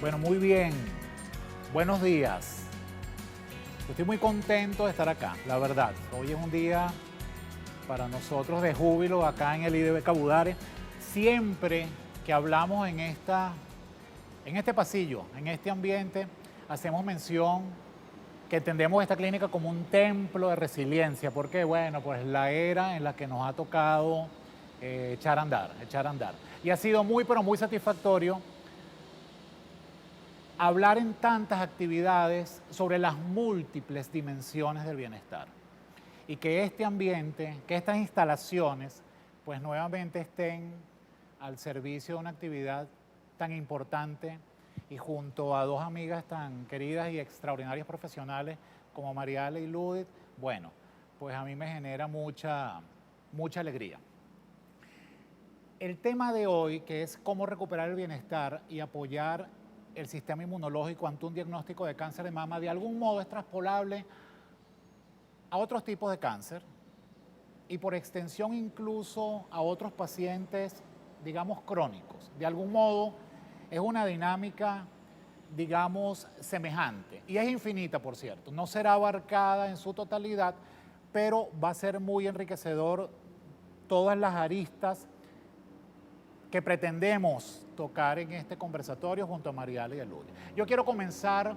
Bueno, muy bien. Buenos días. Estoy muy contento de estar acá, la verdad. Hoy es un día para nosotros de júbilo acá en el IDB Cabudare. Siempre que hablamos en este pasillo, en este ambiente, hacemos mención que entendemos esta clínica como un templo de resiliencia, porque bueno, pues la era en la que nos ha tocado echar a andar, echar a andar. Y ha sido muy, pero muy satisfactorio hablar en tantas actividades sobre las múltiples dimensiones del bienestar y que este ambiente, que estas instalaciones, pues nuevamente estén al servicio de una actividad tan importante y junto a dos amigas tan queridas y extraordinarias profesionales como Mariale y Ludith, bueno, pues a mí me genera mucha alegría. El tema de hoy, que es cómo recuperar el bienestar y apoyar el sistema inmunológico ante un diagnóstico de cáncer de mama, de algún modo es traspolable a otros tipos de cáncer y por extensión incluso a otros pacientes, digamos, crónicos. De algún modo es una dinámica, digamos, semejante y es infinita, por cierto. No será abarcada en su totalidad, pero va a ser muy enriquecedor todas las aristas que pretendemos tocar en este conversatorio junto a Mariale y a Ludith. Yo quiero comenzar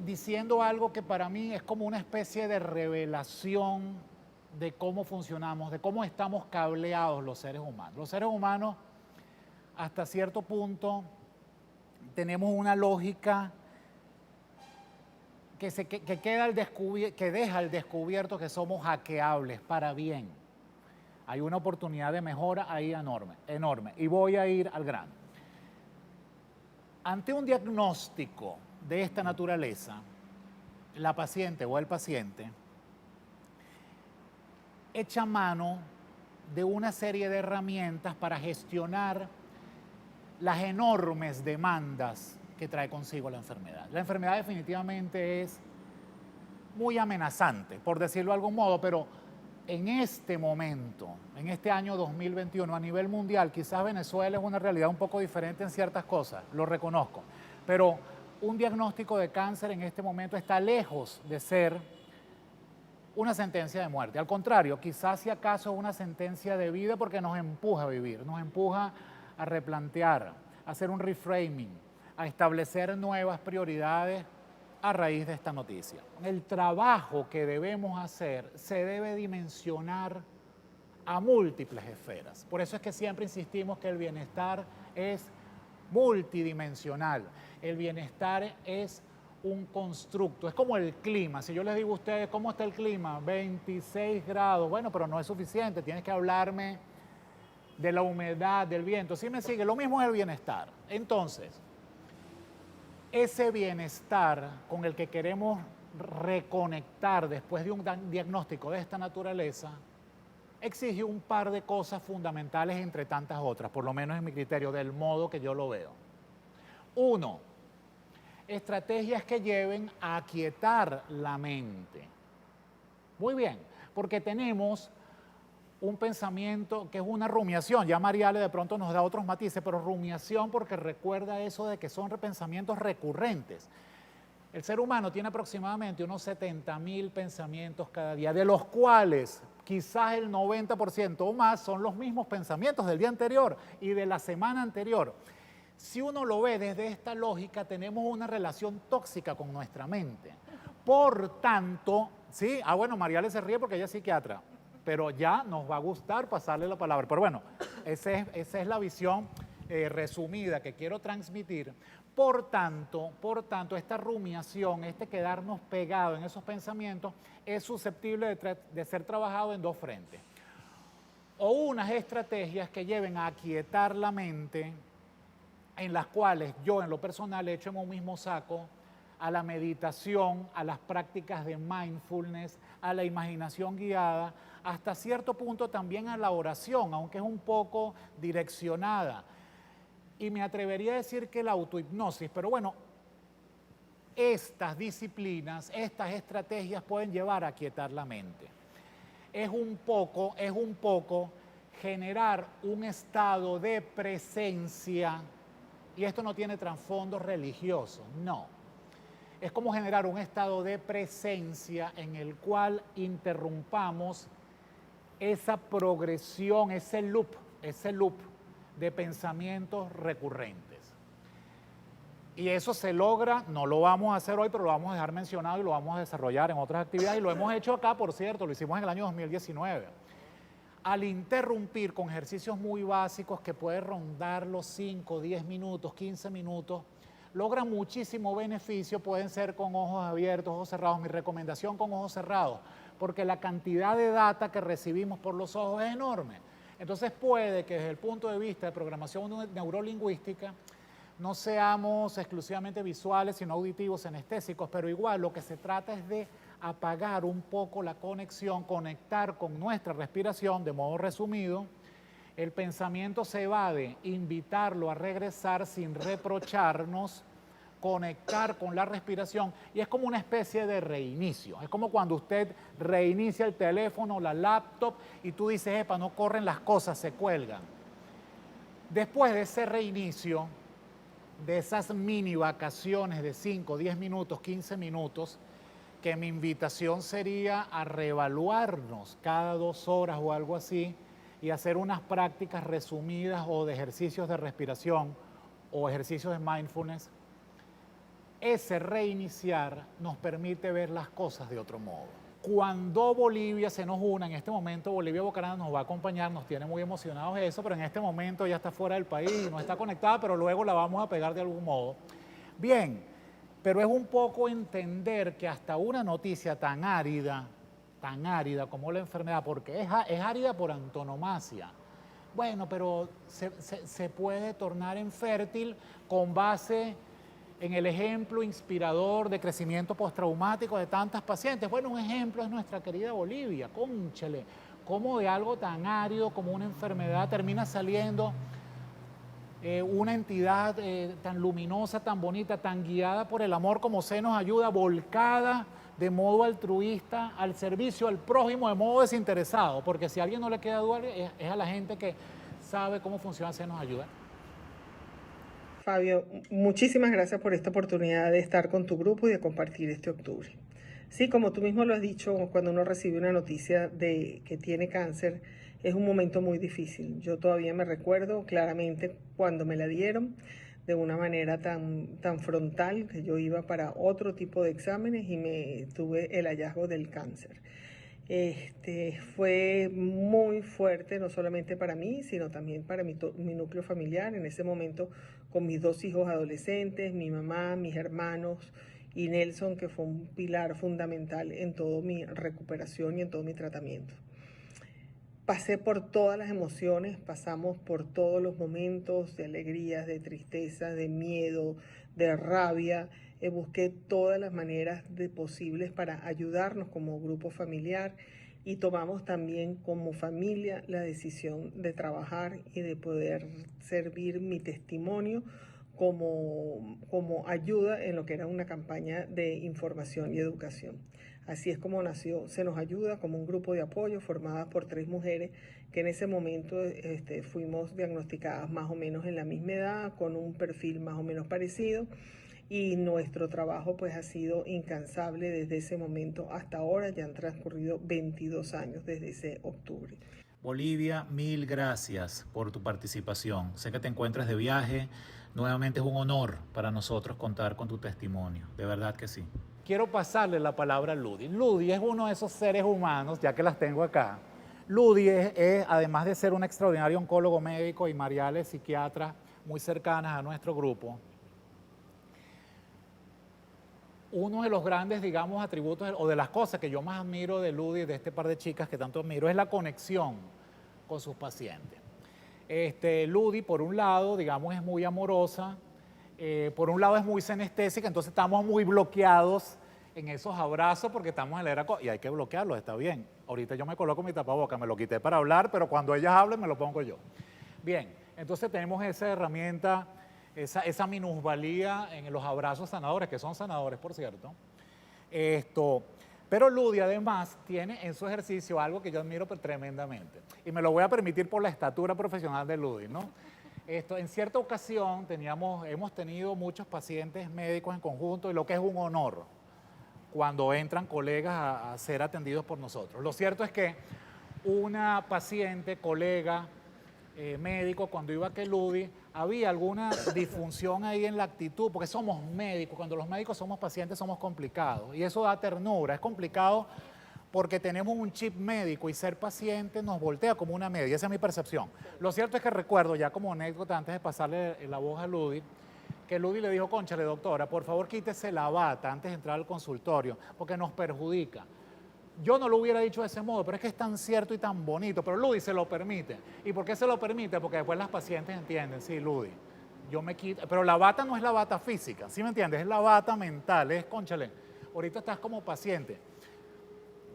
diciendo algo que para mí es como una especie de revelación de cómo funcionamos, de cómo estamos cableados los seres humanos. Los seres humanos, hasta cierto punto, tenemos una lógica que deja al descubierto que somos hackeables para bien. Hay una oportunidad de mejora ahí enorme. Y voy a ir al grano. Ante un diagnóstico de esta naturaleza, la paciente o el paciente echa mano de una serie de herramientas para gestionar las enormes demandas que trae consigo la enfermedad. La enfermedad definitivamente es muy amenazante, por decirlo de algún modo, pero en este momento, en este año 2021, a nivel mundial, quizás Venezuela es una realidad un poco diferente en ciertas cosas, lo reconozco, pero un diagnóstico de cáncer en este momento está lejos de ser una sentencia de muerte. Al contrario, quizás si acaso es una sentencia de vida porque nos empuja a vivir, nos empuja a replantear, a hacer un reframing, a establecer nuevas prioridades a raíz de esta noticia. El trabajo que debemos hacer se debe dimensionar a múltiples esferas. Por eso es que siempre insistimos que el bienestar es multidimensional. El bienestar es un constructo, es como el clima. Si yo les digo a ustedes, ¿cómo está el clima? 26 grados. Bueno, pero no es suficiente, tienes que hablarme de la humedad, del viento. ¿Sí me sigue? Lo mismo es el bienestar. Entonces, ese bienestar con el que queremos reconectar después de un diagnóstico de esta naturaleza exige un par de cosas fundamentales entre tantas otras, por lo menos en mi criterio, del modo que yo lo veo. Uno, estrategias que lleven a aquietar la mente. Muy bien, porque tenemos un pensamiento que es una rumiación. Ya Mariale de pronto nos da otros matices, pero rumiación porque recuerda eso de que son pensamientos recurrentes. El ser humano tiene aproximadamente unos 70.000 pensamientos cada día, de los cuales quizás el 90% o más son los mismos pensamientos del día anterior y de la semana anterior. Si uno lo ve desde esta lógica, tenemos una relación tóxica con nuestra mente. Por tanto, ¿sí? Bueno, Mariale se ríe porque ella es psiquiatra, pero ya nos va a gustar pasarle la palabra. Pero bueno, esa es la visión resumida que quiero transmitir. Por tanto, esta rumiación, este quedarnos pegado en esos pensamientos, es susceptible de ser trabajado en dos frentes. O unas estrategias que lleven a aquietar la mente, en las cuales yo en lo personal he hecho en un mismo saco a la meditación, a las prácticas de mindfulness, a la imaginación guiada, hasta cierto punto también a la oración, aunque es un poco direccionada. Y me atrevería a decir que la autohipnosis, pero bueno, estas disciplinas, estas estrategias pueden llevar a aquietar la mente. Es un poco generar un estado de presencia Y esto no tiene trasfondo religioso, no. Es como generar un estado de presencia en el cual interrumpamos esa progresión, ese loop de pensamientos recurrentes. Y eso se logra, no lo vamos a hacer hoy, pero lo vamos a dejar mencionado y lo vamos a desarrollar en otras actividades. Y lo hemos hecho acá, por cierto, lo hicimos en el año 2019. Al interrumpir con ejercicios muy básicos que pueden rondar los 5, 10 minutos, 15 minutos, logran muchísimo beneficio, pueden ser con ojos abiertos, ojos cerrados. Mi recomendación con ojos cerrados, porque la cantidad de data que recibimos por los ojos es enorme. Entonces puede que desde el punto de vista de programación neurolingüística no seamos exclusivamente visuales, sino auditivos, anestésicos, pero igual lo que se trata es de apagar un poco la conexión, conectar con nuestra respiración, de modo resumido. El pensamiento se evade, invitarlo a regresar sin reprocharnos, conectar con la respiración, y es como una especie de reinicio. Es como cuando usted reinicia el teléfono, la laptop, y tú dices, epa, no corren las cosas, se cuelgan. Después de ese reinicio, de esas mini vacaciones de 5, 10 minutos, 15 minutos, que mi invitación sería a reevaluarnos cada 2 horas o algo así y hacer unas prácticas resumidas o de ejercicios de respiración o ejercicios de mindfulness. Ese reiniciar nos permite ver las cosas de otro modo. Cuando Bolivia se nos una, en este momento Bolivia Bocaranda nos va a acompañar, nos tiene muy emocionados eso, pero en este momento ya está fuera del país, no está conectada, pero luego la vamos a pegar de algún modo. Bien, pero es un poco entender que hasta una noticia tan árida como la enfermedad, porque es árida por antonomasia. Bueno, pero se puede tornar en fértil con base en el ejemplo inspirador de crecimiento postraumático de tantas pacientes. Bueno, un ejemplo es nuestra querida Bolivia, cónchale, cómo de algo tan árido como una enfermedad termina saliendo una entidad tan luminosa, tan bonita, tan guiada por el amor como se nos ayuda, volcada de modo altruista al servicio al prójimo de modo desinteresado, porque si a alguien no le queda duda es a la gente que sabe cómo funciona Se nos ayuda. Fabio, muchísimas gracias por esta oportunidad de estar con tu grupo y de compartir este octubre. Sí, como tú mismo lo has dicho, cuando uno recibe una noticia de que tiene cáncer, es un momento muy difícil. Yo todavía me recuerdo claramente cuando me la dieron, de una manera tan frontal, que yo iba para otro tipo de exámenes y me tuve el hallazgo del cáncer. Fue muy fuerte, no solamente para mí, sino también para mi núcleo familiar. En ese momento, con mis 2 hijos adolescentes, mi mamá, mis hermanos y Nelson, que fue un pilar fundamental en toda mi recuperación y en todo mi tratamiento. Pasé por todas las emociones, pasamos por todos los momentos de alegrías, de tristeza, de miedo, de rabia. Busqué todas las maneras posibles para ayudarnos como grupo familiar y tomamos también como familia la decisión de trabajar y de poder servir mi testimonio como ayuda en lo que era una campaña de información y educación. Así es como nació Se nos ayuda, como un grupo de apoyo formado por 3 mujeres que en ese momento fuimos diagnosticadas más o menos en la misma edad, con un perfil más o menos parecido, y nuestro trabajo pues ha sido incansable desde ese momento hasta ahora. Ya han transcurrido 22 años desde ese octubre. Bolivia, mil gracias por tu participación. Sé que te encuentras de viaje. Nuevamente es un honor para nosotros contar con tu testimonio. De verdad que sí. Quiero pasarle la palabra a Ludi. Ludi es uno de esos seres humanos, ya que las tengo acá. Ludi es, además de ser un extraordinario oncólogo médico y Mariale, psiquiatra muy cercanas a nuestro grupo, uno de los grandes, digamos, atributos o de las cosas que yo más admiro de Ludi, de este par de chicas que tanto admiro, es la conexión con sus pacientes. Ludi, por un lado, digamos, es muy amorosa, por un lado es muy senestésica, entonces estamos muy bloqueados en esos abrazos porque estamos en la era... Y hay que bloquearlos, está bien. Ahorita yo me coloco mi tapaboca, me lo quité para hablar, pero cuando ellas hablen me lo pongo yo. Bien, entonces tenemos esa herramienta, esa minusvalía en los abrazos sanadores, que son sanadores, por cierto. Pero Ludi además tiene en su ejercicio algo que yo admiro tremendamente. Y me lo voy a permitir por la estatura profesional de Ludi, ¿no? En cierta ocasión hemos tenido muchos pacientes médicos en conjunto y lo que es un honor cuando entran colegas a ser atendidos por nosotros. Lo cierto es que una paciente, colega, médico, cuando iba a Keludi, había alguna disfunción ahí en la actitud, porque somos médicos, cuando los médicos somos pacientes somos complicados y eso da ternura, es complicado porque tenemos un chip médico y ser paciente nos voltea como una media, esa es mi percepción. Lo cierto es que recuerdo, ya como anécdota, antes de pasarle la voz a Ludi, que Ludi le dijo, cónchale doctora, por favor quítese la bata antes de entrar al consultorio, porque nos perjudica. Yo no lo hubiera dicho de ese modo, pero es que es tan cierto y tan bonito, pero Ludi se lo permite. ¿Y por qué se lo permite? Porque después las pacientes entienden, sí, Ludi, yo me quito, pero la bata no es la bata física, ¿sí me entiendes? Es la bata mental, es, cónchale, ahorita estás como paciente,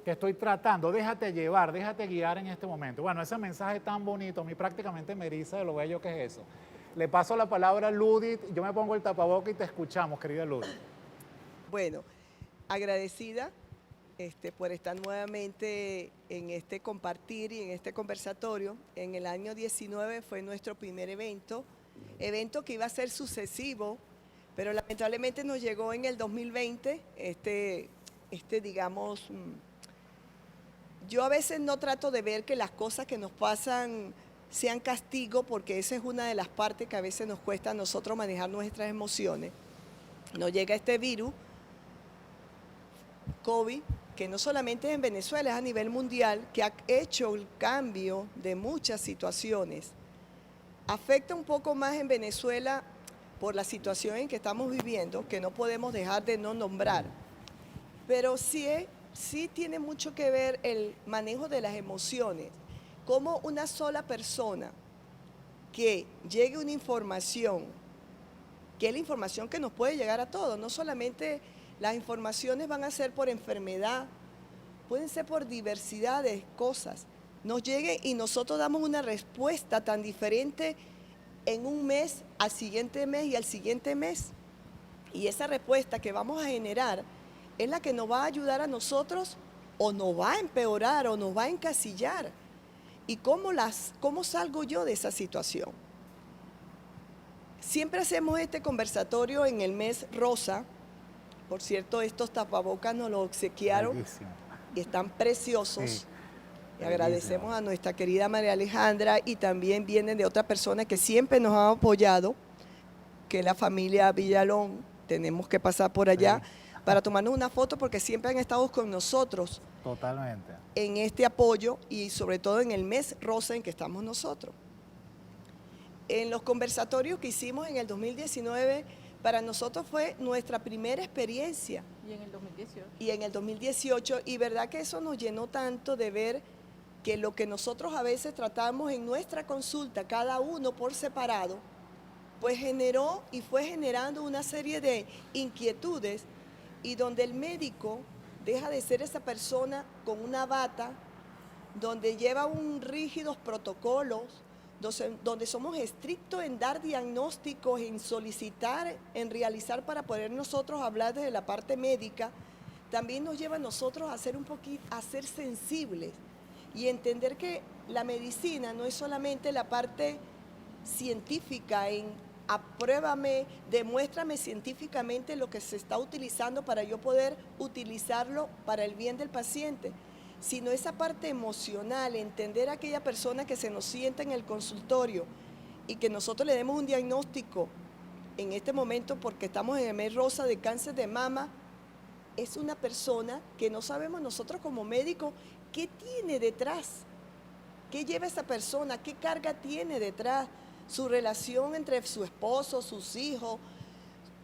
te estoy tratando, déjate llevar, déjate guiar en este momento. Bueno, ese mensaje tan bonito, a mí prácticamente me eriza de lo bello que es eso. Le paso la palabra a Ludi, yo me pongo el tapaboca y te escuchamos, querida Ludi. Bueno, agradecida por estar nuevamente en este compartir y en este conversatorio. En el año 19 fue nuestro primer evento que iba a ser sucesivo, pero lamentablemente nos llegó en el 2020, digamos, yo a veces no trato de ver que las cosas que nos pasan sean castigo, porque esa es una de las partes que a veces nos cuesta a nosotros manejar nuestras emociones. Nos llega este virus, COVID, que no solamente es en Venezuela, es a nivel mundial, que ha hecho el cambio de muchas situaciones. Afecta un poco más en Venezuela por la situación en que estamos viviendo, que no podemos dejar de no nombrar, pero sí tiene mucho que ver el manejo de las emociones. Como una sola persona que llegue una información, que es la información que nos puede llegar a todos, no solamente las informaciones van a ser por enfermedad, pueden ser por diversidad de cosas, nos llegue y nosotros damos una respuesta tan diferente en un mes, al siguiente mes y al siguiente mes. Y esa respuesta que vamos a generar es la que nos va a ayudar a nosotros o nos va a empeorar o nos va a encasillar. ¿Y cómo salgo yo de esa situación? Siempre hacemos este conversatorio en el mes rosa. Por cierto, estos tapabocas nos los obsequiaron. Bellísimo. Y están preciosos. Sí, y agradecemos a nuestra querida María Alejandra y también vienen de otra persona que siempre nos ha apoyado, que es la familia Villalón. Tenemos que pasar por allá para tomarnos una foto porque siempre han estado con nosotros. Totalmente. En este apoyo y sobre todo en el mes rosa en que estamos nosotros. En los conversatorios que hicimos en el 2019, para nosotros fue nuestra primera experiencia. Y en el 2018. Y en el 2018, y verdad que eso nos llenó tanto de ver que lo que nosotros a veces tratamos en nuestra consulta, cada uno por separado, pues generó y fue generando una serie de inquietudes y donde el médico deja de ser esa persona con una bata, donde lleva un rígidos protocolos, donde somos estrictos en dar diagnósticos, en solicitar, en realizar para poder nosotros hablar desde la parte médica, también nos lleva a nosotros a ser a ser sensibles y entender que la medicina no es solamente la parte científica en apruébame, demuéstrame científicamente lo que se está utilizando para yo poder utilizarlo para el bien del paciente, sino esa parte emocional, entender a aquella persona que se nos sienta en el consultorio y que nosotros le demos un diagnóstico en este momento porque estamos en el mes rosa de cáncer de mama, es una persona que no sabemos nosotros como médicos qué tiene detrás, qué lleva esa persona, qué carga tiene detrás, su relación entre su esposo, sus hijos,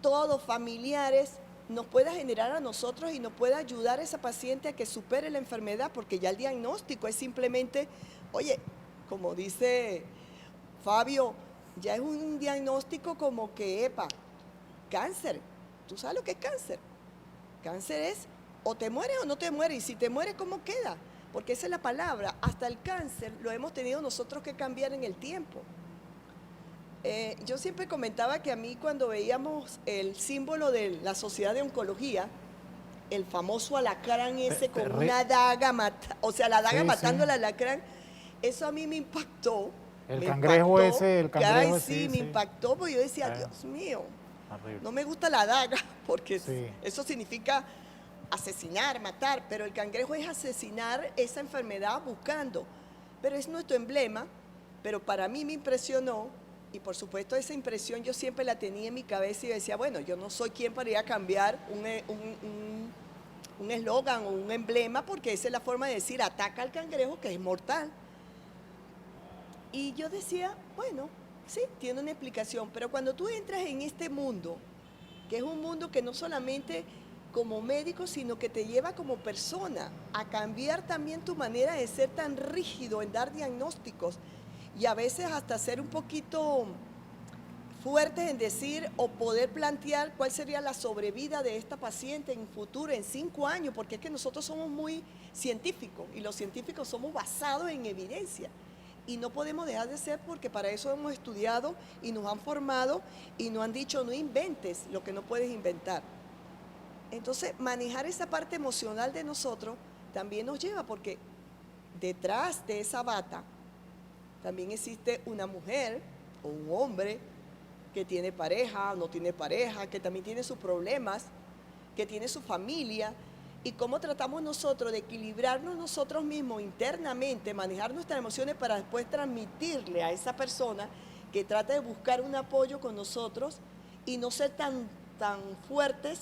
todos familiares, nos pueda generar a nosotros y nos pueda ayudar a esa paciente a que supere la enfermedad, porque ya el diagnóstico es simplemente, oye, como dice Fabio, ya es un diagnóstico como que, cáncer. ¿Tú sabes lo que es cáncer? Cáncer es o te mueres o no te mueres, y si te mueres, ¿cómo queda? Porque esa es la palabra, hasta el cáncer lo hemos tenido nosotros que cambiar en el tiempo. Yo siempre comentaba que a mí cuando veíamos el símbolo de la Sociedad de Oncología, el famoso alacrán ese con una daga, la daga matando al alacrán, eso a mí me impactó. El me cangrejo impactó. ese, el Ay, cangrejo sí, sí, me sí. impactó porque yo decía, Ah. Dios mío, Horrible. no me gusta la daga porque Sí. eso significa asesinar, matar, pero el cangrejo es asesinar esa enfermedad buscando. Pero es nuestro emblema, pero para mí me impresionó y por supuesto esa impresión yo siempre la tenía en mi cabeza y decía, bueno, yo no soy quien para ir a cambiar un eslogan o un emblema porque esa es la forma de decir ataca al cangrejo que es mortal. Y yo decía, bueno, sí, tiene una explicación, pero cuando tú entras en este mundo, que es un mundo que no solamente como médico, sino que te lleva como persona a cambiar también tu manera de ser tan rígido en dar diagnósticos y a veces hasta ser un poquito fuertes en decir o poder plantear cuál sería la sobrevida de esta paciente en futuro, en 5 años, porque es que nosotros somos muy científicos y los científicos somos basados en evidencia. Y no podemos dejar de ser porque para eso hemos estudiado y nos han formado y nos han dicho no inventes lo que no puedes inventar. Entonces, manejar esa parte emocional de nosotros también nos lleva porque detrás de esa bata también existe una mujer o un hombre que tiene pareja o no tiene pareja, que también tiene sus problemas, que tiene su familia, y cómo tratamos nosotros de equilibrarnos nosotros mismos internamente, manejar nuestras emociones para después transmitirle a esa persona que trata de buscar un apoyo con nosotros y no ser tan fuertes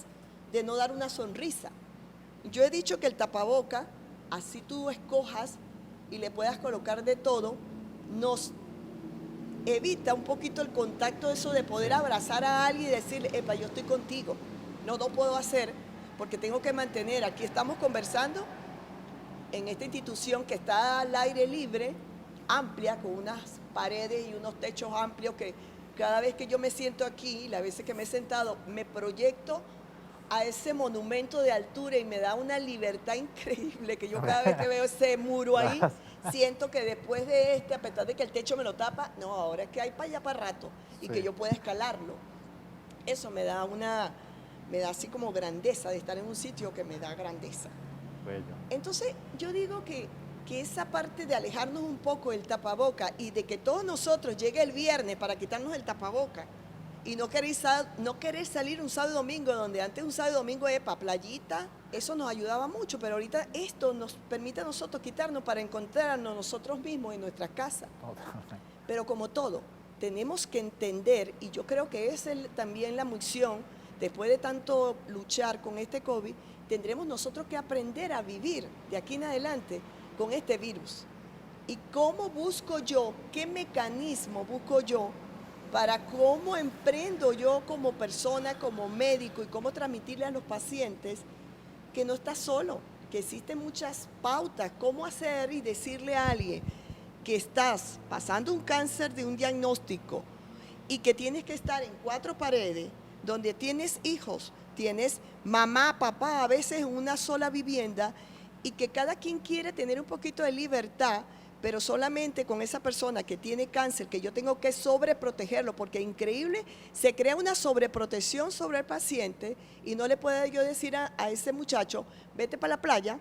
de no dar una sonrisa. Yo he dicho que el tapaboca, así tú escojas y le puedas colocar de todo, nos evita un poquito el contacto, eso de poder abrazar a alguien y decirle, epa, yo estoy contigo. No puedo hacer porque tengo que mantener, aquí estamos conversando en esta institución que está al aire libre, amplia, con unas paredes y unos techos amplios que cada vez que yo me siento aquí, las veces que me he sentado, me proyecto a ese monumento de altura y me da una libertad increíble que yo cada vez que veo ese muro ahí, siento que después de a pesar de que el techo me lo tapa, no, ahora es que hay para allá para rato y Sí. que yo pueda escalarlo. Eso me da así como grandeza de estar en un sitio que me da grandeza. Bello. Entonces yo digo que esa parte de alejarnos un poco del tapaboca y de que todos nosotros llegue el viernes para quitarnos el tapaboca y no querer salir un sábado y domingo, donde antes un sábado y domingo es para playita, eso nos ayudaba mucho, pero ahorita esto nos permite a nosotros quitarnos para encontrarnos nosotros mismos en nuestras casas. Pero como todo, tenemos que entender, y yo creo que es también la misión, después de tanto luchar con este COVID, tendremos nosotros que aprender a vivir de aquí en adelante con este virus. ¿Y cómo busco yo, qué mecanismo busco yo para cómo emprendo yo como persona, como médico y cómo transmitirle a los pacientes que no estás solo, que existen muchas pautas, cómo hacer y decirle a alguien que estás pasando un cáncer de un diagnóstico y que tienes que estar en 4 paredes, donde tienes hijos, tienes mamá, papá, a veces en una sola vivienda, y que cada quien quiere tener un poquito de libertad, pero solamente con esa persona que tiene cáncer, que yo tengo que sobreprotegerlo, porque increíble, se crea una sobreprotección sobre el paciente y no le puedo yo decir a ese muchacho, vete para la playa,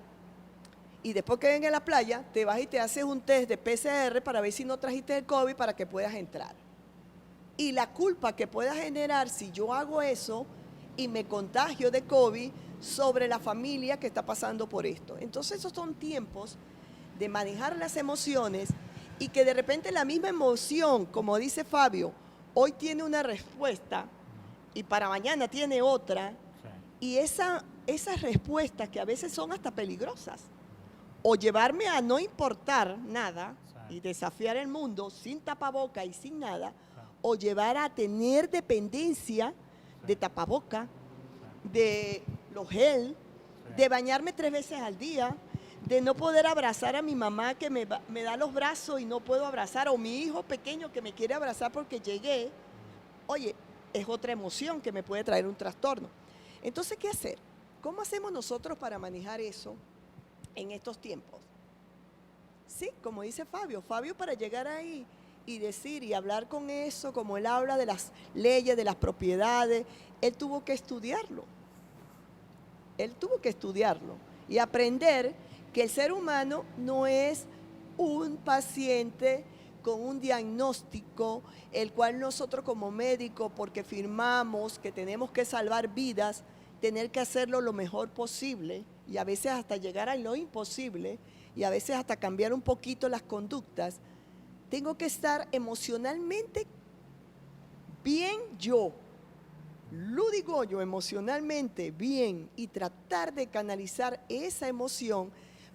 y después que venga a la playa, te vas y te haces un test de PCR para ver si no trajiste el COVID para que puedas entrar. Y la culpa que pueda generar si yo hago eso y me contagio de COVID sobre la familia que está pasando por esto. Entonces esos son tiempos de manejar las emociones y que de repente la misma emoción, como dice Fabio, hoy tiene una respuesta y para mañana tiene otra. Y esas respuestas que a veces son hasta peligrosas, o llevarme a no importar nada y desafiar el mundo sin tapaboca y sin nada, o llevar a tener dependencia de tapaboca, de los gel, de bañarme 3 veces al día, de no poder abrazar a mi mamá que me da los brazos y no puedo abrazar, o mi hijo pequeño que me quiere abrazar porque llegué. Oye, es otra emoción que me puede traer un trastorno. Entonces, ¿qué hacer? ¿Cómo hacemos nosotros para manejar eso en estos tiempos? Sí, como dice Fabio, para llegar ahí y decir y hablar con eso, como él habla de las leyes, de las propiedades, él tuvo que estudiarlo. Él tuvo que estudiarlo y aprender que el ser humano no es un paciente con un diagnóstico, el cual nosotros como médicos, porque firmamos que tenemos que salvar vidas, tener que hacerlo lo mejor posible y a veces hasta llegar a lo imposible y a veces hasta cambiar un poquito las conductas, tengo que estar emocionalmente bien yo, Ludy Goyo, emocionalmente bien y tratar de canalizar esa emoción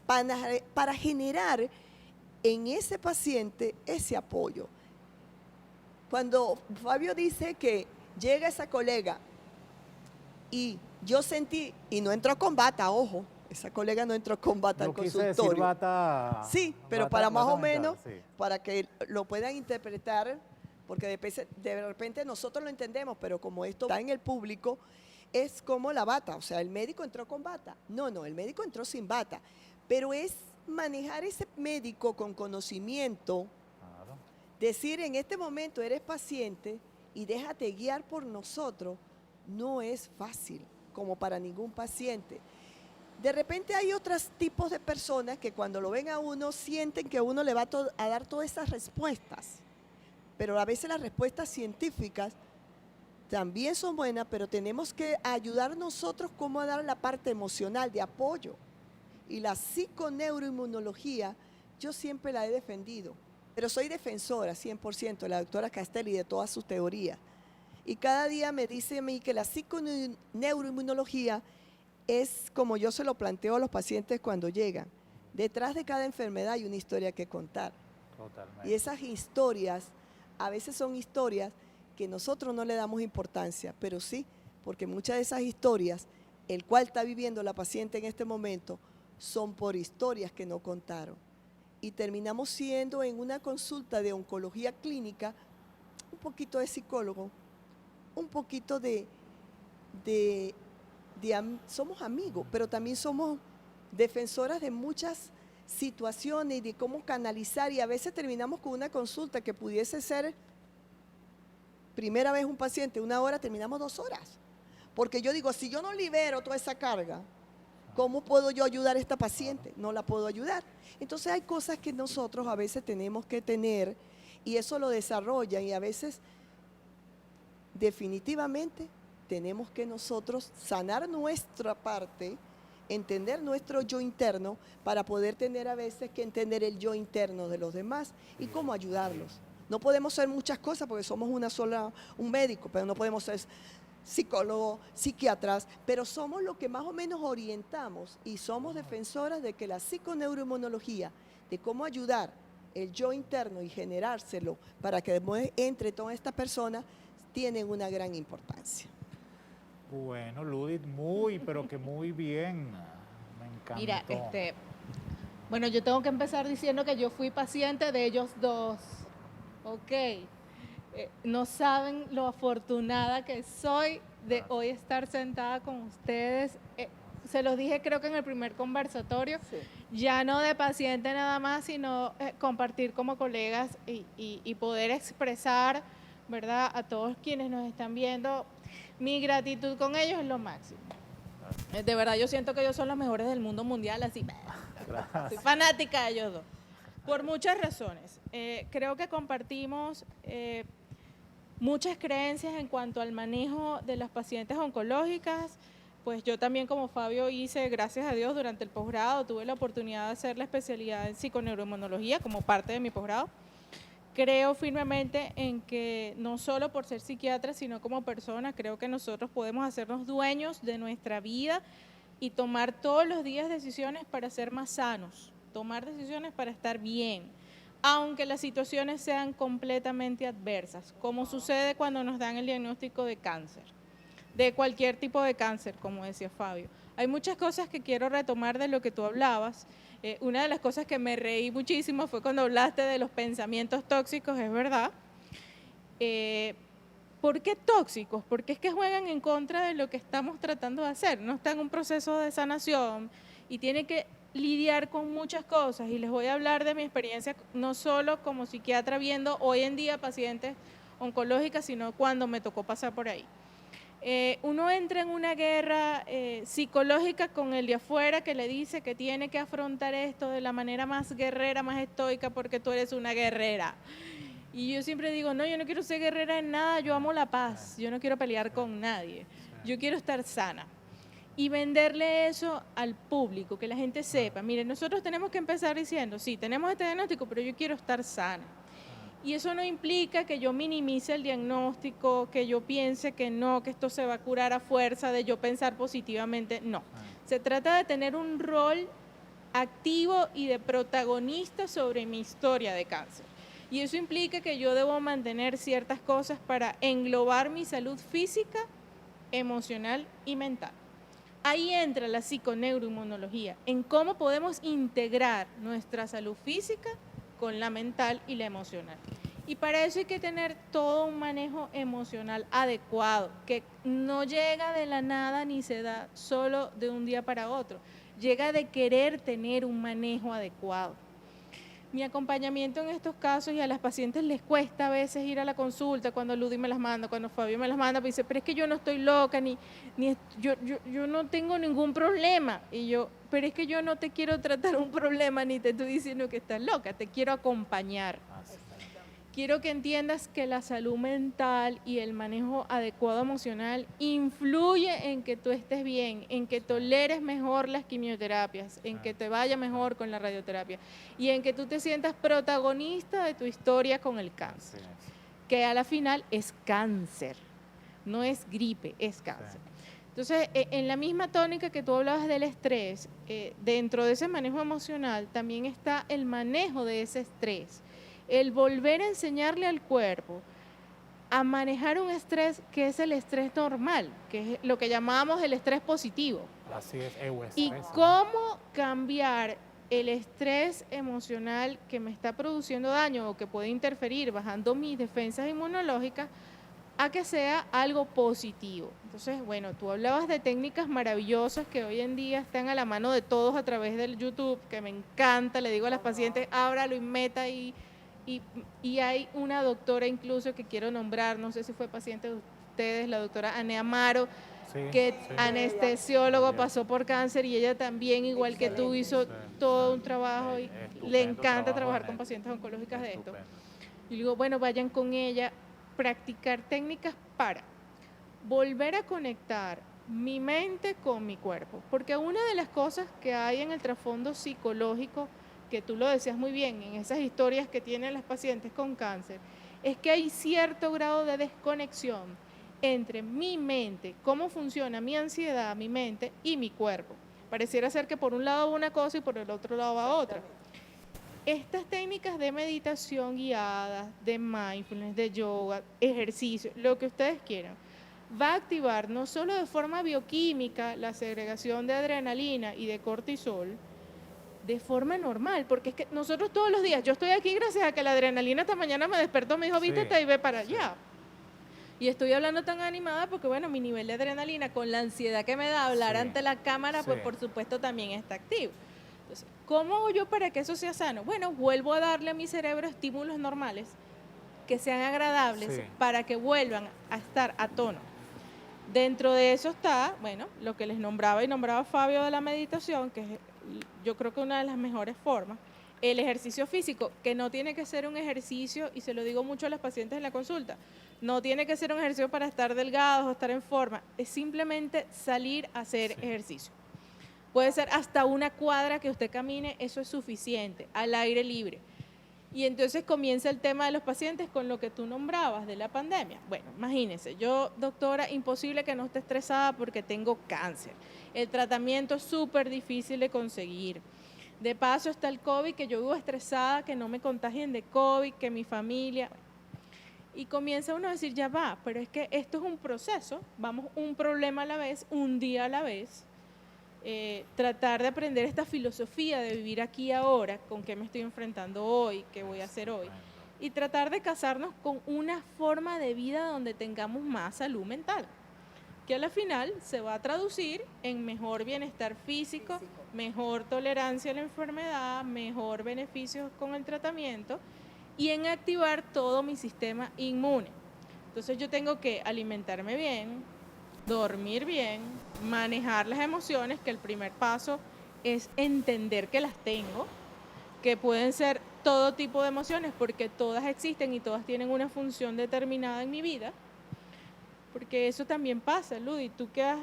para generar en ese paciente ese apoyo. Cuando Fabio dice que llega esa colega y yo sentí, y no entró con bata, ojo, esa colega no entró con bata Yo al quise consultorio. decir bata. Sí, pero bata- para más bata o mental, menos, sí. para que lo puedan interpretar, porque de repente nosotros lo entendemos, pero como esto está en el público, es como la bata, o sea, el médico entró con bata. No, el médico entró sin bata, pero es manejar ese médico con conocimiento, Claro. decir en este momento eres paciente y déjate guiar por nosotros, no es fácil, como para ningún paciente. De repente hay otros tipos de personas que cuando lo ven a uno sienten que uno le va a dar todas esas respuestas, pero a veces las respuestas científicas también son buenas, pero tenemos que ayudar nosotros cómo a dar la parte emocional de apoyo. Y la psiconeuroinmunología yo siempre la he defendido, pero soy defensora 100% de la doctora Castelli y de todas sus teorías. Y cada día me dice a mí que la psiconeuroinmunología es como yo se lo planteo a los pacientes cuando llegan. Detrás de cada enfermedad hay una historia que contar. Totalmente. Y esas historias, a veces son historias que nosotros no le damos importancia, pero sí, porque muchas de esas historias, el cual está viviendo la paciente en este momento, son por historias que no contaron. Y terminamos siendo en una consulta de oncología clínica, un poquito de psicólogo, un poquito somos amigos, pero también somos defensoras de muchas situaciones y de cómo canalizar, y a veces terminamos con una consulta que pudiese ser primera vez un paciente 1 hora, terminamos 2 horas. Porque yo digo, si yo no libero toda esa carga, ¿cómo puedo yo ayudar a esta paciente? No la puedo ayudar. Entonces hay cosas que nosotros a veces tenemos que tener y eso lo desarrolla y a veces definitivamente tenemos que nosotros sanar nuestra parte, entender nuestro yo interno para poder tener a veces que entender el yo interno de los demás y cómo ayudarlos. No podemos ser muchas cosas porque somos un médico, pero no podemos ser psicólogos, psiquiatras, pero somos lo que más o menos orientamos y somos defensoras de que la psiconeuroinmunología, de cómo ayudar el yo interno y generárselo para que después entre todas estas personas, tienen una gran importancia. Bueno, Ludith, pero que muy bien. Me encantó. Mira, bueno, yo tengo que empezar diciendo que yo fui paciente de ellos dos, ¿ok? No saben lo afortunada que soy de hoy estar sentada con ustedes. Se los dije creo que en el primer conversatorio, Sí. ya no de paciente nada más, sino compartir como colegas y poder expresar, ¿verdad? A todos quienes nos están viendo, mi gratitud con ellos es lo máximo. De verdad, yo siento que ellos son los mejores del mundo mundial, así. Soy fanática de ellos dos, por muchas razones. Creo que compartimos muchas creencias en cuanto al manejo de las pacientes oncológicas. Pues yo también, como Fabio, hice, gracias a Dios, durante el posgrado, tuve la oportunidad de hacer la especialidad en psiconeuroinmunología como parte de mi posgrado. Creo firmemente en que no solo por ser psiquiatra, sino como persona, creo que nosotros podemos hacernos dueños de nuestra vida y tomar todos los días decisiones para ser más sanos, tomar decisiones para estar bien, aunque las situaciones sean completamente adversas, como sucede cuando nos dan el diagnóstico de cáncer, de cualquier tipo de cáncer, como decía Fabio. Hay muchas cosas que quiero retomar de lo que tú hablabas. Una de las cosas que me reí muchísimo fue cuando hablaste de los pensamientos tóxicos, es verdad. ¿Por qué tóxicos? Porque es que juegan en contra de lo que estamos tratando de hacer. No está en un proceso de sanación y tiene que lidiar con muchas cosas. Y les voy a hablar de mi experiencia, no solo como psiquiatra viendo hoy en día pacientes oncológicas, sino cuando me tocó pasar por ahí. Uno entra en una guerra psicológica con el de afuera que le dice que tiene que afrontar esto de la manera más guerrera, más estoica, porque tú eres una guerrera. Y yo siempre digo, no, yo no quiero ser guerrera en nada, yo amo la paz, yo no quiero pelear con nadie, yo quiero estar sana. Y venderle eso al público, que la gente sepa, mire, nosotros tenemos que empezar diciendo, sí, tenemos este diagnóstico, pero yo quiero estar sana. Y eso no implica que yo minimice el diagnóstico, que yo piense que no, que esto se va a curar a fuerza de yo pensar positivamente, no. Se trata de tener un rol activo y de protagonista sobre mi historia de cáncer. Y eso implica que yo debo mantener ciertas cosas para englobar mi salud física, emocional y mental. Ahí entra la psiconeuroinmunología, en cómo podemos integrar nuestra salud física con la mental y la emocional. Y para eso hay que tener todo un manejo emocional adecuado, que no llega de la nada ni se da solo de un día para otro, llega de querer tener un manejo adecuado. Mi acompañamiento en estos casos, y a las pacientes les cuesta a veces ir a la consulta cuando Ludy me las manda, cuando Fabio me las manda, pues dice, pero es que yo no estoy loca, yo no tengo ningún problema. Y yo, pero es que yo no te quiero tratar un problema ni te estoy diciendo que estás loca, te quiero acompañar. Quiero que entiendas que la salud mental y el manejo adecuado emocional influye en que tú estés bien, en que toleres mejor las quimioterapias, en que te vaya mejor con la radioterapia y en que tú te sientas protagonista de tu historia con el cáncer, que a la final es cáncer, no es gripe, es cáncer. Entonces, en la misma tónica que tú hablabas del estrés, dentro de ese manejo emocional también está el manejo de ese estrés. El volver a enseñarle al cuerpo a manejar un estrés que es el estrés normal, que es lo que llamamos el estrés positivo. Así es, y cómo cambiar el estrés emocional que me está produciendo daño o que puede interferir bajando mis defensas inmunológicas a que sea algo positivo. Entonces, bueno, tú hablabas de técnicas maravillosas que hoy en día están a la mano de todos a través del YouTube, que me encanta, le digo a las pacientes, ábralo y meta ahí. Y hay una doctora incluso que quiero nombrar, no sé si fue paciente de ustedes, la doctora Anea Amaro, anestesiólogo, pasó por cáncer y ella también, igual que tú, hizo todo un trabajo y le encanta trabajar con pacientes oncológicas de esto. Y digo, bueno, vayan con ella, practicar técnicas para volver a conectar mi mente con mi cuerpo, porque una de las cosas que hay en el trasfondo psicológico, que tú lo decías muy bien, en esas historias que tienen las pacientes con cáncer, es que hay cierto grado de desconexión entre mi mente, cómo funciona mi ansiedad, mi mente y mi cuerpo. Pareciera ser que por un lado va una cosa y por el otro lado va otra. Estas técnicas de meditación guiada, de mindfulness, de yoga, ejercicio, lo que ustedes quieran, va a activar no solo de forma bioquímica la segregación de adrenalina y de cortisol, de forma normal, porque es que nosotros todos los días, yo estoy aquí gracias a que la adrenalina esta mañana me despertó, me dijo, vístete y ve para allá. Y estoy hablando tan animada porque, bueno, mi nivel de adrenalina con la ansiedad que me da hablar ante la cámara, pues por supuesto también está activo. Entonces, ¿cómo hago yo para que eso sea sano? Bueno, vuelvo a darle a mi cerebro estímulos normales que sean agradables para que vuelvan a estar a tono. Dentro de eso está, bueno, lo que les nombraba Fabio de la meditación, que es yo creo que una de las mejores formas, el ejercicio físico, que no tiene que ser un ejercicio, y se lo digo mucho a las pacientes en la consulta, no tiene que ser un ejercicio para estar delgados o estar en forma, es simplemente salir a hacer ejercicio. Puede ser hasta una cuadra que usted camine, eso es suficiente, al aire libre. Y entonces comienza el tema de los pacientes con lo que tú nombrabas de la pandemia. Bueno, imagínense, yo, doctora, imposible que no esté estresada porque tengo cáncer. El tratamiento es súper difícil de conseguir. De paso está el COVID, que yo vivo estresada, que no me contagien de COVID, que mi familia... Y comienza uno a decir, ya va, pero es que esto es un proceso, vamos un problema a la vez, un día a la vez. Tratar de aprender esta filosofía de vivir aquí y ahora, con qué me estoy enfrentando hoy, qué voy a hacer hoy, y tratar de casarnos con una forma de vida donde tengamos más salud mental, que a la final se va a traducir en mejor bienestar físico, mejor tolerancia a la enfermedad, mejor beneficios con el tratamiento y en activar todo mi sistema inmune. Entonces yo tengo que alimentarme bien, dormir bien, manejar las emociones, que el primer paso es entender que las tengo, que pueden ser todo tipo de emociones, porque todas existen y todas tienen una función determinada en mi vida, porque eso también pasa, Ludi, tú que has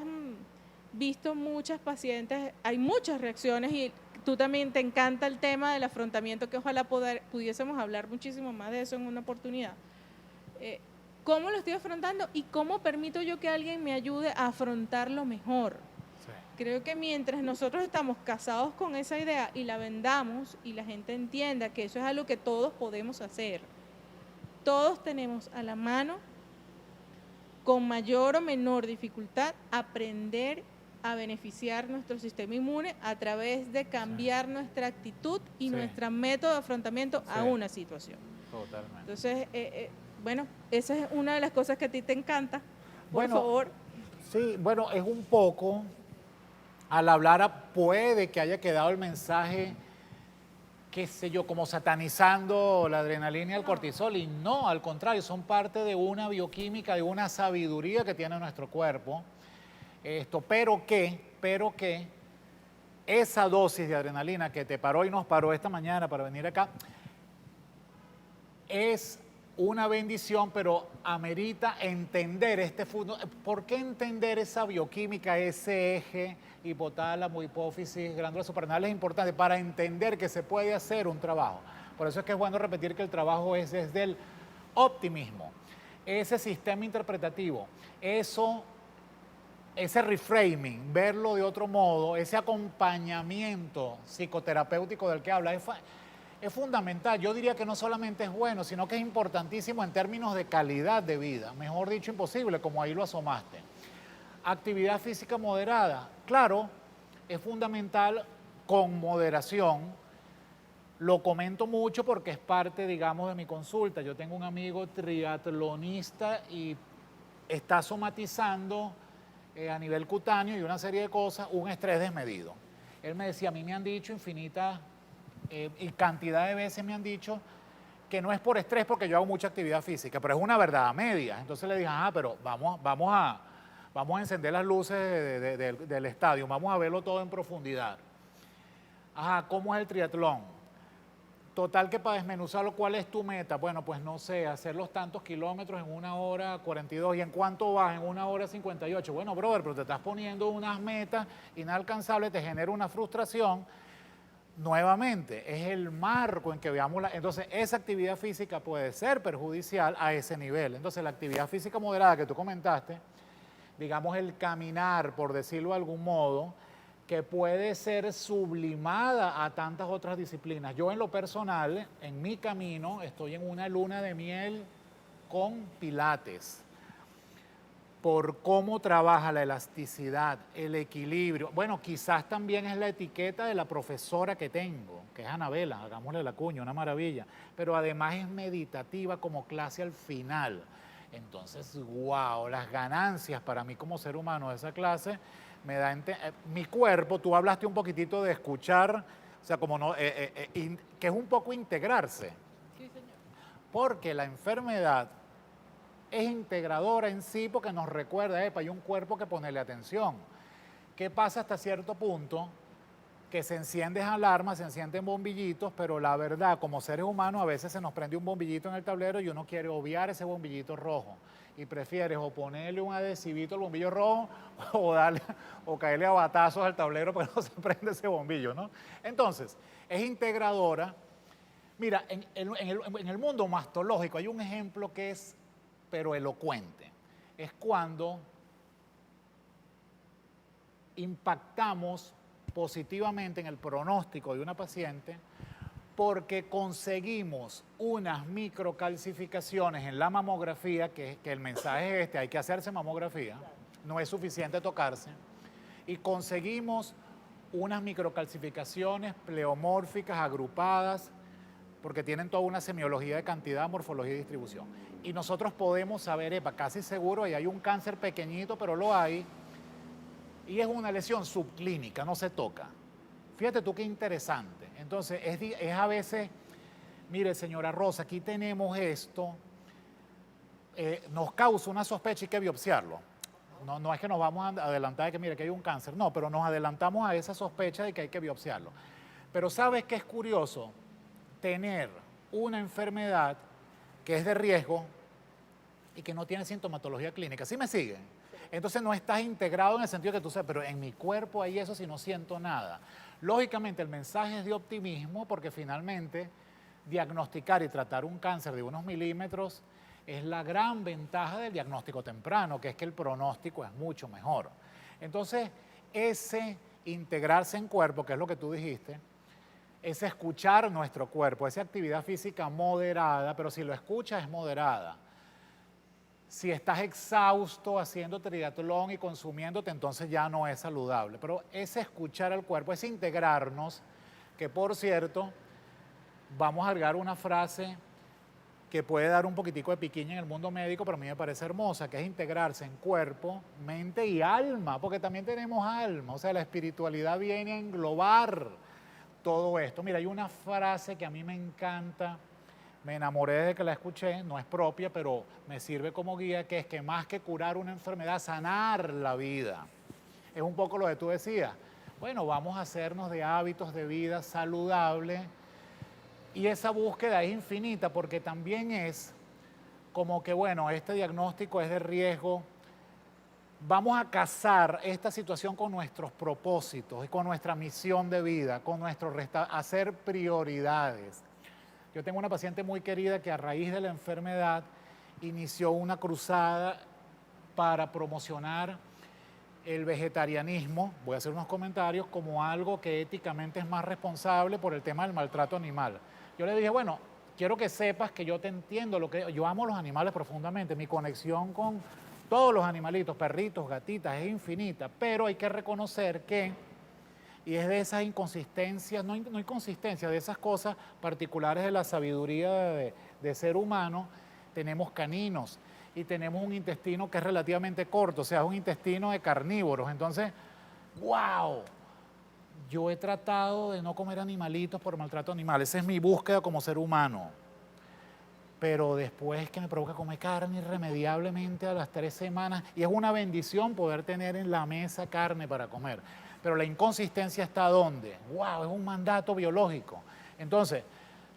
visto muchas pacientes, hay muchas reacciones y tú también te encanta el tema del afrontamiento, que ojalá pudiésemos hablar muchísimo más de eso en una oportunidad. ¿Cómo lo estoy afrontando y cómo permito yo que alguien me ayude a afrontarlo mejor? Sí. Creo que mientras nosotros estamos casados con esa idea y la vendamos y la gente entienda que eso es algo que todos podemos hacer, todos tenemos a la mano, con mayor o menor dificultad, aprender a beneficiar nuestro sistema inmune a través de cambiar nuestra actitud y Sí. nuestro método de afrontamiento a Sí. una situación. Totalmente. Entonces, bueno, esa es una de las cosas que a ti te encanta. Por Bueno, favor. Sí, bueno, es un poco, al hablar puede que haya quedado el mensaje, qué sé yo, como satanizando la adrenalina y el cortisol, y no, al contrario, son parte de una bioquímica, de una sabiduría que tiene nuestro cuerpo, pero que esa dosis de adrenalina que te paró y nos paró esta mañana para venir acá, es una bendición, pero amerita entender este fútbol. ¿Por qué entender esa bioquímica, ese eje, hipotálamo, hipófisis, glándulas suprarrenales es importante? Para entender que se puede hacer un trabajo. Por eso es que es bueno repetir que el trabajo es desde el optimismo, ese sistema interpretativo, ese reframing, verlo de otro modo, ese acompañamiento psicoterapéutico del que habla, es fundamental. Yo diría que no solamente es bueno, sino que es importantísimo en términos de calidad de vida. Mejor dicho, imposible, como ahí lo asomaste. Actividad física moderada. Claro, es fundamental con moderación. Lo comento mucho porque es parte, digamos, de mi consulta. Yo tengo un amigo triatlonista y está somatizando a nivel cutáneo y una serie de cosas, un estrés desmedido. Él me decía, a mí me han dicho infinitas y cantidad de veces me han dicho que no es por estrés porque yo hago mucha actividad física, pero es una verdad a media. Entonces le dije, pero vamos a encender las luces del estadio, vamos a verlo todo en profundidad. ¿Cómo es el triatlón? Total que para desmenuzarlo, ¿cuál es tu meta? Bueno, pues no sé, hacer los tantos kilómetros en 1 hora 42. ¿Y en cuánto vas? En 1 hora 58. Bueno, brother, pero te estás poniendo unas metas inalcanzables, te genera una frustración. Nuevamente, es el marco en que veamos entonces, esa actividad física puede ser perjudicial a ese nivel. Entonces, la actividad física moderada que tú comentaste, digamos el caminar, por decirlo de algún modo, que puede ser sublimada a tantas otras disciplinas. Yo en lo personal, en mi camino, estoy en una luna de miel con Pilates, por cómo trabaja la elasticidad, el equilibrio. Bueno, quizás también es la etiqueta de la profesora que tengo, que es Anabela, hagámosle la cuña, una maravilla, pero además es meditativa como clase al final. Entonces, wow, las ganancias para mí como ser humano de esa clase me da mi cuerpo. Tú hablaste un poquitito de escuchar, o sea, como no, que es un poco integrarse. Sí, señor. Porque la enfermedad es integradora en sí porque nos recuerda, hay un cuerpo que ponerle atención. ¿Qué pasa hasta cierto punto? Que se encienden alarmas, se encienden bombillitos, pero la verdad, como seres humanos, a veces se nos prende un bombillito en el tablero y uno quiere obviar ese bombillito rojo. Y prefieres o ponerle un adhesivito al bombillo rojo o caerle a batazos al tablero para que no se prenda ese bombillo, ¿no? Entonces, es integradora. Mira, en el mundo mastológico hay un ejemplo que es, pero elocuente. Es cuando impactamos positivamente en el pronóstico de una paciente porque conseguimos unas microcalcificaciones en la mamografía, que el mensaje es hay que hacerse mamografía, no es suficiente tocarse, y conseguimos unas microcalcificaciones pleomórficas agrupadas, porque tienen toda una semiología de cantidad, morfología y distribución. Y nosotros podemos saber, casi seguro, ahí hay un cáncer pequeñito, pero lo hay, y es una lesión subclínica, no se toca. Fíjate tú qué interesante. Entonces, es a veces, mire, señora Rosa, aquí tenemos esto, nos causa una sospecha y hay que biopsiarlo. no es que nos vamos a adelantar de que, mire, que hay un cáncer, no, pero nos adelantamos a esa sospecha de que hay que biopsiarlo. Pero ¿sabes qué es curioso? Tener una enfermedad que es de riesgo y que no tiene sintomatología clínica. ¿Sí me siguen? Entonces no estás integrado en el sentido que tú sabes, pero en mi cuerpo hay eso si no siento nada. Lógicamente el mensaje es de optimismo porque finalmente diagnosticar y tratar un cáncer de unos milímetros es la gran ventaja del diagnóstico temprano, que es que el pronóstico es mucho mejor. Entonces, ese integrarse en cuerpo, que es lo que tú dijiste, es escuchar nuestro cuerpo, esa actividad física moderada, pero si lo escuchas es moderada. Si estás exhausto haciendo triatlón y consumiéndote, entonces ya no es saludable. Pero ese escuchar al cuerpo, ese integrarnos, que por cierto, vamos a agregar una frase que puede dar un poquitico de piquiña en el mundo médico, pero a mí me parece hermosa, que es integrarse en cuerpo, mente y alma, porque también tenemos alma, o sea, la espiritualidad viene a englobar todo esto. Mira, hay una frase que a mí me encanta, me enamoré desde que la escuché, no es propia, pero me sirve como guía, que es que más que curar una enfermedad, sanar la vida. Es un poco lo que tú decías. Bueno, vamos a hacernos de hábitos de vida saludables y esa búsqueda es infinita porque también es como que, bueno, este diagnóstico es de riesgo. Vamos a casar esta situación con nuestros propósitos y con nuestra misión de vida, con hacer prioridades. Yo tengo una paciente muy querida que a raíz de la enfermedad inició una cruzada para promocionar el vegetarianismo, voy a hacer unos comentarios, como algo que éticamente es más responsable por el tema del maltrato animal. Yo le dije, bueno, quiero que sepas que yo te entiendo, yo amo los animales profundamente, mi conexión con todos los animalitos, perritos, gatitas, es infinita, pero hay que reconocer que, y es de esas inconsistencias, no inconsistencias, de esas cosas particulares de la sabiduría de ser humano, tenemos caninos y tenemos un intestino que es relativamente corto, o sea, es un intestino de carnívoros. Entonces, ¡wow! Yo he tratado de no comer animalitos por maltrato animal, esa es mi búsqueda como ser humano. Pero después que me provoca comer carne irremediablemente a las 3 semanas, y es una bendición poder tener en la mesa carne para comer. Pero la inconsistencia está ¿dónde? ¡Wow! Es un mandato biológico. Entonces,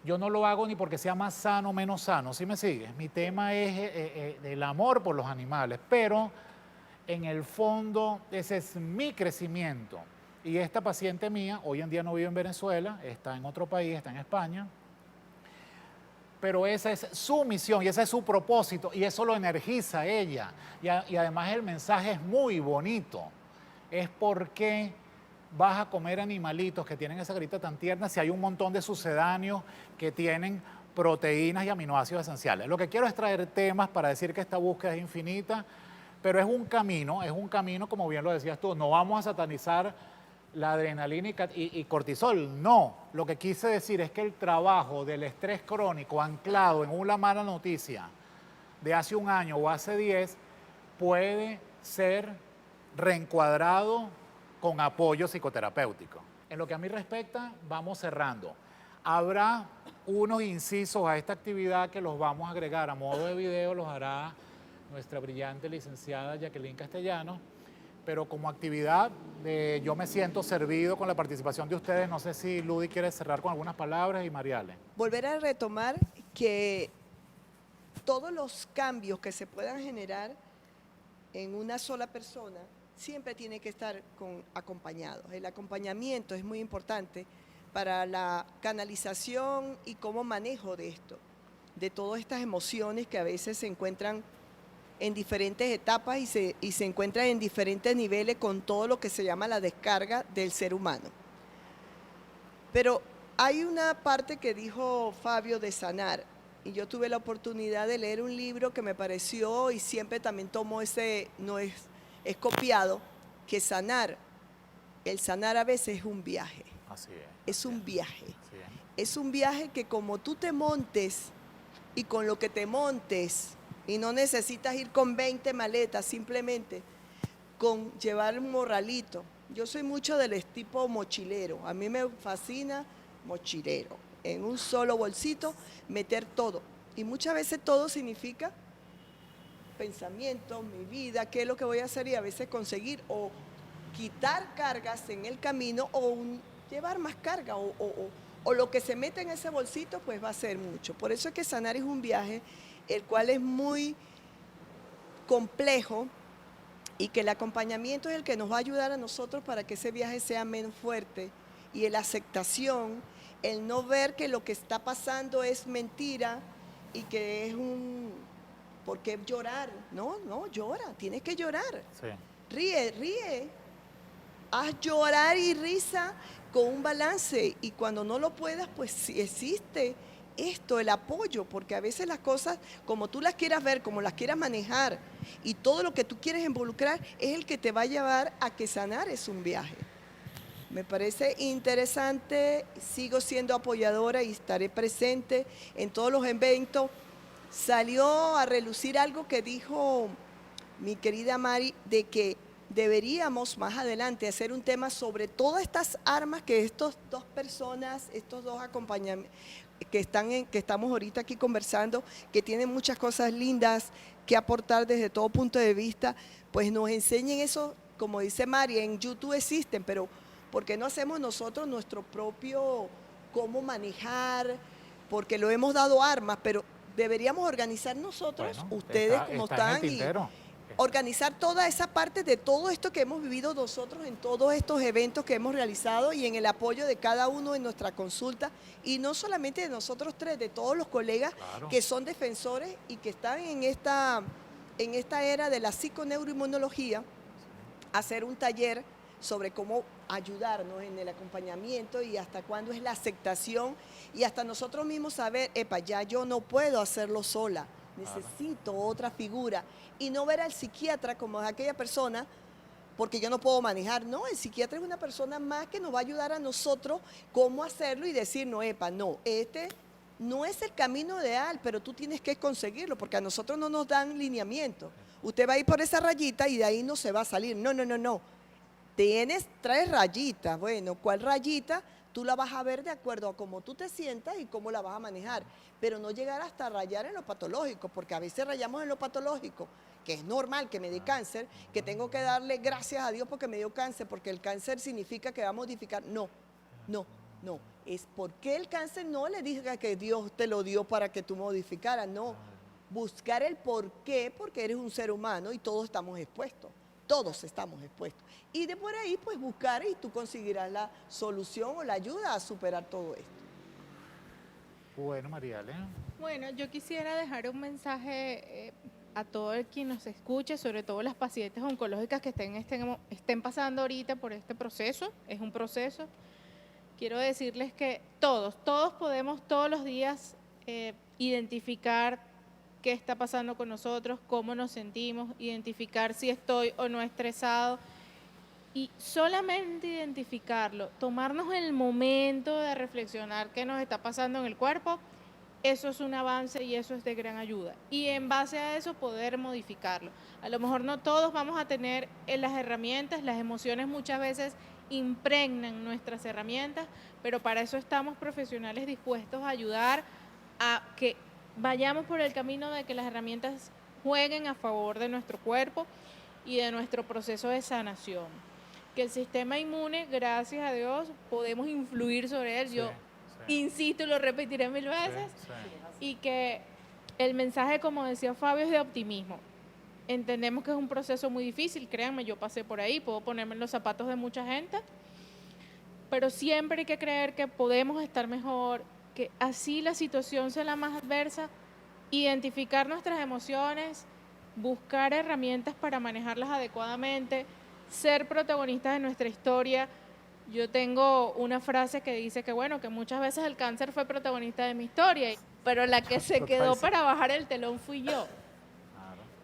yo no lo hago ni porque sea más sano o menos sano, ¿sí me sigues? Mi tema es el amor por los animales, pero en el fondo ese es mi crecimiento. Y esta paciente mía, hoy en día no vive en Venezuela, está en otro país, está en España, pero esa es su misión y ese es su propósito y eso lo energiza a ella. Y además el mensaje es muy bonito. Es por qué vas a comer animalitos que tienen esa carita tan tierna si hay un montón de sucedáneos que tienen proteínas y aminoácidos esenciales. Lo que quiero es traer temas para decir que esta búsqueda es infinita, pero es un camino, como bien lo decías tú, no vamos a satanizar la adrenalina y cortisol, no. Lo que quise decir es que el trabajo del estrés crónico anclado en una mala noticia de hace un año o hace 10 puede ser reencuadrado con apoyo psicoterapéutico. En lo que a mí respecta, vamos cerrando. Habrá unos incisos a esta actividad que los vamos a agregar a modo de video, los hará nuestra brillante licenciada Jacqueline Castellano, pero como actividad yo me siento servido con la participación de ustedes. No sé si Ludy quiere cerrar con algunas palabras y Mariale. Volver a retomar que todos los cambios que se puedan generar en una sola persona siempre tiene que estar acompañados. El acompañamiento es muy importante para la canalización y cómo manejo de esto, de todas estas emociones que a veces se encuentran en diferentes etapas y se encuentran en diferentes niveles con todo lo que se llama la descarga del ser humano. Pero hay una parte que dijo Fabio de sanar, y yo tuve la oportunidad de leer un libro que me pareció, y siempre también tomo ese, no es copiado, que el sanar a veces es un viaje. Así es. Es un viaje. Así Es un viaje que como tú te montes y con lo que te montes, y no necesitas ir con 20 maletas, simplemente con llevar un morralito. Yo soy mucho del tipo mochilero, a mí me fascina mochilero, en un solo bolsito meter todo. Y muchas veces todo significa pensamientos, mi vida, qué es lo que voy a hacer y a veces conseguir o quitar cargas en el camino o llevar más carga o lo que se mete en ese bolsito pues va a ser mucho. Por eso es que sanar es un viaje el cual es muy complejo y que el acompañamiento es el que nos va a ayudar a nosotros para que ese viaje sea menos fuerte y la aceptación, el no ver que lo que está pasando es mentira y que es ¿por qué llorar? No, no, llora, tienes que llorar. Sí. Ríe. Haz llorar y risa con un balance y cuando no lo puedas, pues sí existe esto, el apoyo, porque a veces las cosas, como tú las quieras ver, como las quieras manejar y todo lo que tú quieres involucrar es el que te va a llevar a que sanar es un viaje. Me parece interesante, sigo siendo apoyadora y estaré presente en todos los eventos. Salió a relucir algo que dijo mi querida Mari, de que deberíamos más adelante hacer un tema sobre todas estas armas que estas dos personas, estos dos acompañamientos, que estamos ahorita aquí conversando, que tienen muchas cosas lindas que aportar desde todo punto de vista, pues nos enseñen eso, como dice Mari, en YouTube existen, pero ¿por qué no hacemos nosotros nuestro propio cómo manejar? Porque lo hemos dado armas, pero deberíamos organizar nosotros, Bueno, ustedes como está en el están, y tintero. organizar toda esa parte de todo esto que hemos vivido nosotros en todos estos eventos que hemos realizado y en el apoyo de cada uno en nuestra consulta y no solamente de nosotros tres, de todos los colegas Claro. que son defensores y que están en esta era de la psiconeuroinmunología, hacer un taller sobre cómo ayudarnos en el acompañamiento y hasta cuándo es la aceptación y hasta nosotros mismos saber, epa, ya yo no puedo hacerlo sola, necesito otra figura y no ver al psiquiatra como aquella persona porque yo no puedo manejar, no, el psiquiatra es una persona más que nos va a ayudar a nosotros cómo hacerlo y decir, no, epa, no, este no es el camino ideal, pero tú tienes que conseguirlo porque a nosotros no nos dan lineamiento. Usted va a ir por esa rayita y de ahí no se va a salir. No, no, no, no. Traes rayitas. Bueno, ¿cuál rayita? Tú la vas a ver de acuerdo a cómo tú te sientas y cómo la vas a manejar. Pero no llegar hasta rayar en lo patológico, porque a veces rayamos en lo patológico, que es normal que me dé cáncer, que tengo que darle gracias a Dios porque me dio cáncer, porque el cáncer significa que va a modificar. No, no, no. Es porque el cáncer no le diga que Dios te lo dio para que tú modificaras, no. Buscar el por qué, porque eres un ser humano y todos estamos expuestos. Todos estamos expuestos. Y de por ahí, pues buscar y tú conseguirás la solución o la ayuda a superar todo esto. Bueno, Mariale. Bueno, yo quisiera dejar un mensaje a todo el quien nos escuche, sobre todo las pacientes oncológicas que estén pasando ahorita por este proceso. Es un proceso. Quiero decirles que todos podemos todos los días identificar qué está pasando con nosotros, cómo nos sentimos, identificar si estoy o no estresado. Y solamente identificarlo, tomarnos el momento de reflexionar qué nos está pasando en el cuerpo, eso es un avance y eso es de gran ayuda. Y en base a eso poder modificarlo. A lo mejor no todos vamos a tener las herramientas, las emociones muchas veces impregnan nuestras herramientas, pero para eso estamos profesionales dispuestos a ayudar a que vayamos por el camino de que las herramientas jueguen a favor de nuestro cuerpo y de nuestro proceso de sanación. Que el sistema inmune, gracias a Dios, podemos influir sobre él. Yo insisto y lo repetiré 1000 veces. Y que el mensaje, como decía Fabio, es de optimismo. Entendemos que es un proceso muy difícil, créanme, yo pasé por ahí, puedo ponerme en los zapatos de mucha gente, pero siempre hay que creer que podemos estar mejor, que así la situación sea la más adversa, identificar nuestras emociones, buscar herramientas para manejarlas adecuadamente, ser protagonistas de nuestra historia. Yo tengo una frase que dice que bueno, que muchas veces el cáncer fue protagonista de mi historia, pero la que se quedó para bajar el telón fui yo.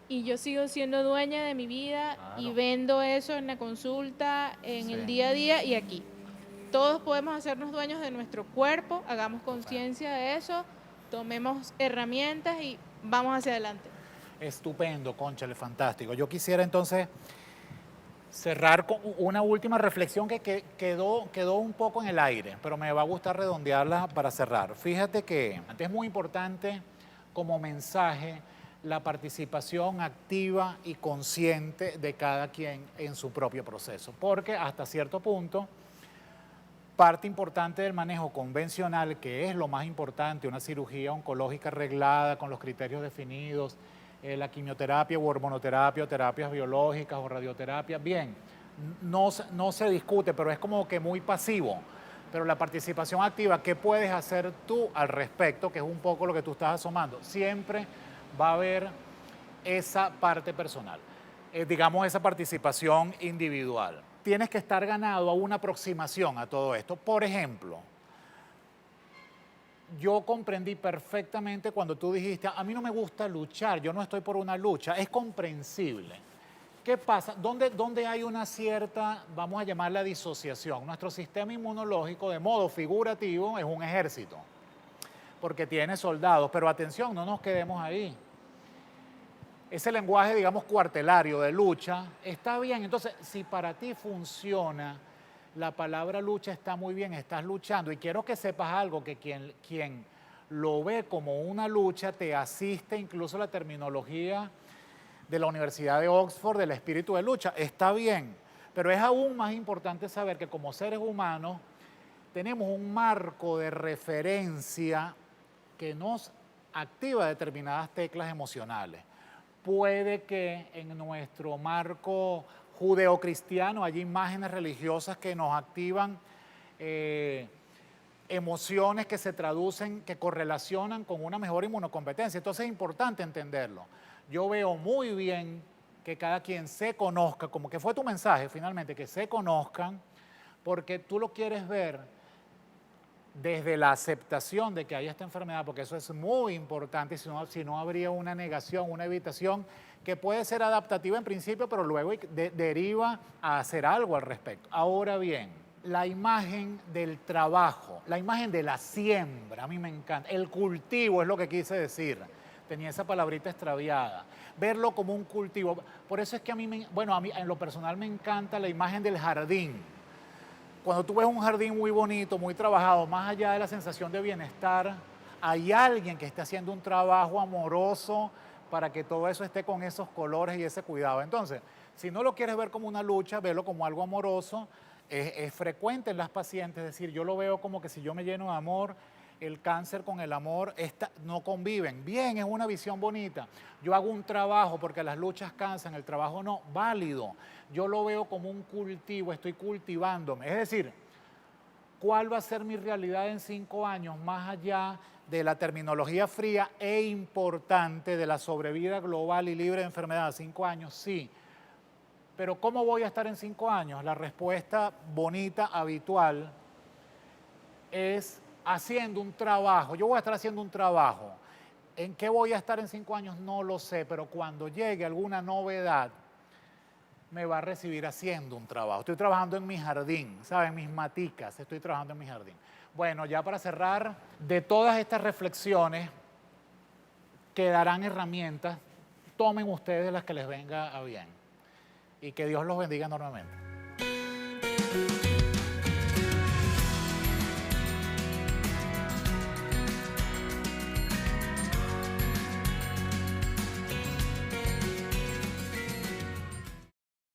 Y yo sigo siendo dueña de mi vida y vendo eso en la consulta, en el día a día y aquí. Todos podemos hacernos dueños de nuestro cuerpo, hagamos conciencia de eso, tomemos herramientas y vamos hacia adelante. Estupendo, Cónchale, fantástico. Yo quisiera entonces cerrar con una última reflexión que quedó un poco en el aire, pero me va a gustar redondearla para cerrar. Fíjate que es muy importante como mensaje la participación activa y consciente de cada quien en su propio proceso, porque hasta cierto punto, parte importante del manejo convencional, que es lo más importante, una cirugía oncológica arreglada con los criterios definidos, la quimioterapia o hormonoterapia o terapias biológicas o radioterapia, bien, no se discute, pero es como que muy pasivo. Pero la participación activa, ¿qué puedes hacer tú al respecto? Que es un poco lo que tú estás asomando. Siempre va a haber esa parte personal, digamos esa participación individual. Tienes que estar ganado a una aproximación a todo esto. Por ejemplo, yo comprendí perfectamente cuando tú dijiste, a mí no me gusta luchar, yo no estoy por una lucha, es comprensible. ¿Qué pasa? ¿Dónde hay una cierta, vamos a llamarla disociación? Nuestro sistema inmunológico, de modo figurativo, es un ejército, porque tiene soldados, pero atención, no nos quedemos ahí. Ese lenguaje, digamos, cuartelario de lucha, está bien. Entonces, si para ti funciona, la palabra lucha está muy bien, estás luchando, y quiero que sepas algo, que quien lo ve como una lucha, te asiste incluso la terminología de la Universidad de Oxford, del espíritu de lucha, está bien, pero es aún más importante saber que como seres humanos tenemos un marco de referencia que nos activa determinadas teclas emocionales. Puede que en nuestro marco judeocristiano haya imágenes religiosas que nos activan emociones que se traducen, que correlacionan con una mejor inmunocompetencia. Entonces es importante entenderlo. Yo veo muy bien que cada quien se conozca, como que fue tu mensaje finalmente, que se conozcan, porque tú lo quieres ver desde la aceptación de que hay esta enfermedad, porque eso es muy importante, si no habría una negación, una evitación, que puede ser adaptativa en principio, pero luego deriva a hacer algo al respecto. Ahora bien, la imagen del trabajo, la imagen de la siembra, a mí me encanta, el cultivo es lo que quise decir, tenía esa palabrita extraviada, verlo como un cultivo, por eso es que a mí en lo personal me encanta la imagen del jardín. Cuando tú ves un jardín muy bonito, muy trabajado, más allá de la sensación de bienestar, hay alguien que está haciendo un trabajo amoroso para que todo eso esté con esos colores y ese cuidado. Entonces, si no lo quieres ver como una lucha, velo como algo amoroso. Es frecuente en las pacientes, es decir, yo lo veo como que si yo me lleno de amor, el cáncer con el amor no conviven. Bien, es una visión bonita. Yo hago un trabajo porque las luchas cansan, el trabajo no, válido. Yo lo veo como un cultivo, estoy cultivándome. Es decir, ¿cuál va a ser mi realidad en 5 años más allá de la terminología fría e importante de la sobrevida global y libre de enfermedad? 5 años, sí. Pero ¿cómo voy a estar en 5 años? La respuesta bonita, habitual, es haciendo un trabajo. Yo voy a estar haciendo un trabajo. ¿En qué voy a estar en 5 años? No lo sé, pero cuando llegue alguna novedad, me va a recibir haciendo un trabajo. Estoy trabajando en mi jardín, ¿saben? Mis maticas, estoy trabajando en mi jardín. Bueno, ya para cerrar, de todas estas reflexiones quedarán herramientas. Tomen ustedes las que les venga a bien. Y que Dios los bendiga enormemente.